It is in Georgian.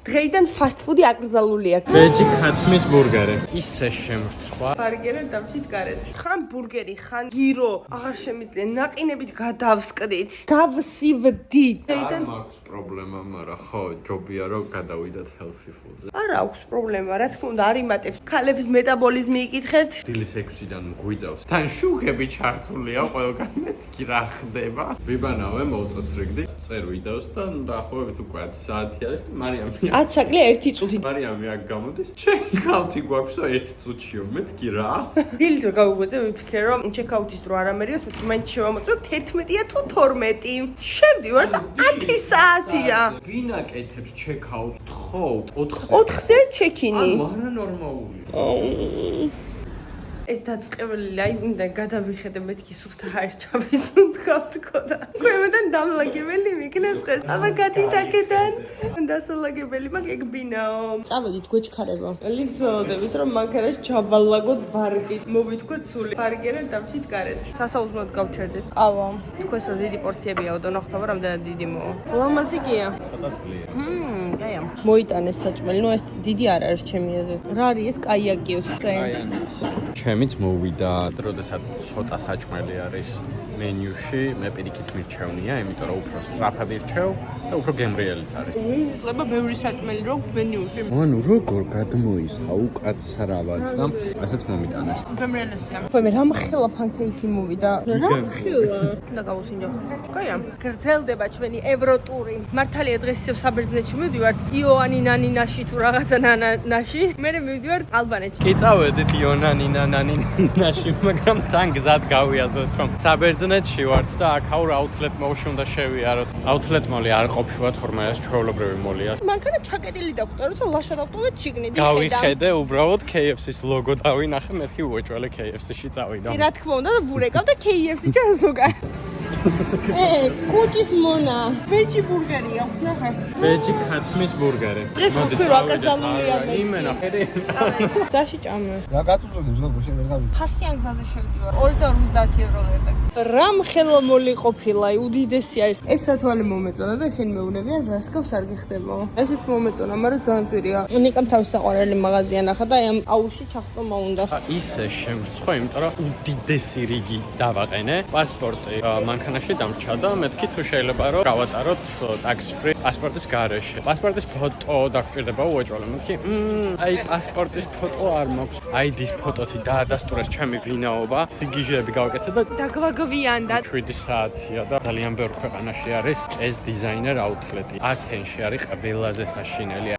დღეიდან fast food-ი აკრძალულია. ვეჯი ქათმის ბურგერი. ისე შემრცხვა. ბარგერა დავჭით გარეთ. ხან ბურგერი, ხან გირო, აღარ შემიძლია. ნაყინებით გადავსკდით. გავსივდით. არ მაქვს პრობლემა, მაგრამ ხო, ჯობია რომ გადავიდათ healthy food-ზე. არა აქვს პრობლემა, რა თქმა უნდა, არ იმატებს. ქალების მეტაბოლიზმი იკითხეთ. დილის 6-დან გვიძავს. თან შუქები ჩართულია ყველგან. მეთქი რა ხდება? ვიბანავე, მოუწესრიგდი. წერ ვიდეოს და დაახლოებით უკვე 10 საათი არის და მარიამი 10 საკლია 1 წუთი. მარიამი აქ გამოდის. ჩეკაუთი გვაქვს 1 წუთშიო. მეთქი რა? დილით რო გავუღვეძე, ვიფიქრე რომ ჩეკაუთის დრო არ ამერიოს, მეთქი მაინც შევამოწმებ 11-ია თუ 12. შევდივარ და 10 საათია. ვინ აკეთებს ჩეკაუტს? თხოვთ 4-ზე ჩეკინი. არა ნორმალურია. ეს დაწყებული აი უნდა გადავიხედე მეთქი სუფთა ჰაერჩავის უნდავთქო და ქვემოდან დამლაგებელი მიქნეს ხეს. აბა გადით აქედან. დასალაგებელი მაგ ეგ ბინაო. წავედით გვეჩქარება. ლიფტზოდებით რომ მანქანას ჩავალაგოთ ბარგით. მოვიტყვეთ სული. ბარგერა დავჭით გარეთ. სასაუზმოდ გავჩერდეთ. ყავა. თქვენს რომ დიდი პორციებია ოდო ხვდობა რამდენად დიდი მოვა. ლამაზი გია. ცოტა ძლიერია. კაია. მოიტანეს საჭმელი. ნუ ეს დიდი არ არის ჩემი აზრით. რა არის ეს კაიაკიოს წე? ჩემიც მოვიდა, როდესაც ცოტა საჭმელი არის მენიუში, მე პირიქით მირჩევნია, იმიტომ რომ უფრო სწრაფად ირჩევ და უფრო გემრიელიც არის. ისა ბევრი საჭმელი რო მენიუში. ანუ როგორ გადმოისხა უკაცრავად და ასეც მომიტანეს. გემრიელია. ხოლმე რამხელა ფანკეიკი მოვიდა. რამხელა? და გავუსინჯო. კაია. გრძელდება ჩვენი ევროტური. მართალია დღეს ისევ საბერძნეთში მივდივართ იოანინანინაში თუ რაღაცა ნანაში. მე მივდივართ ალბანეთში. კი წავედით იონანინანინაში, მაგრამ თან გზად გავიაზრეთ რომ საბერძნეთში ვართ და აქაურ აუთლეტ მოლში უნდა შევიაროთ. აუთლეტ მოლი არ ყოფილა თორმე ეს ჩვეულებრივი მოლია. მანქანა ჩაკეტილი დაგვტო, რომ ლაშა დავტოვეთ შიგნით. გავიხედე უბრალოდ KFC-ის ლოგო დავინახე, მეთქი უეჭველე KFC-ში წავიდა. კი რა თქმა უნდა და ვურეკავ და KFC-ში ჩანს უკან. კუჭის მონა, ვეჯი ბურგერია. ნახე. ვეჯი ქათმის ბურგერი. დღეს ვქო რა აკრძალულია მე. იმენა ხერი. ზაში ჭამე. რა გაწუწოდებს როგორ შენ ვერ გავიგე? ფასიან გზაზე შევდივარ. 250 евро ვერდა. რამ ხელო მოლი ყოფილა, უდიდესი არის. ეს სათვალე მომეწონა და ესენი მეუბნებიან რასკავს არ გიხდება. ესეც მომეწონა, მაგრამ ძალიან ძვირია. ნიკამ თავის საყვარელი მაღაზია ნახა და ამ აუში ჩახტომა უნდა. ისე შემრცხვა, იმიტომ რომ უდიდესი რიგი დავაყენე. პასპორტი მანქანაში დამრჩა და მეთქი თუ შეიძლება რომ გავატაროთ tax free პასპორტის გარეშე. პასპორტის ფოტო დაგჭირდება უეჭველე. მეთქი აი პასპორტის ფოტო არ მაქვს. ID-ის ფოტოთი დაადასტურეს ჩემი ვინაობა. სიგიჟეები გავაკეთე და დაგვაგვიანდა 7 საათია და ძალიან ბევრ ქვეყანაში არის ეს დიზაინერ აუთლეტი. ათენში არის ყველაზე საშინელი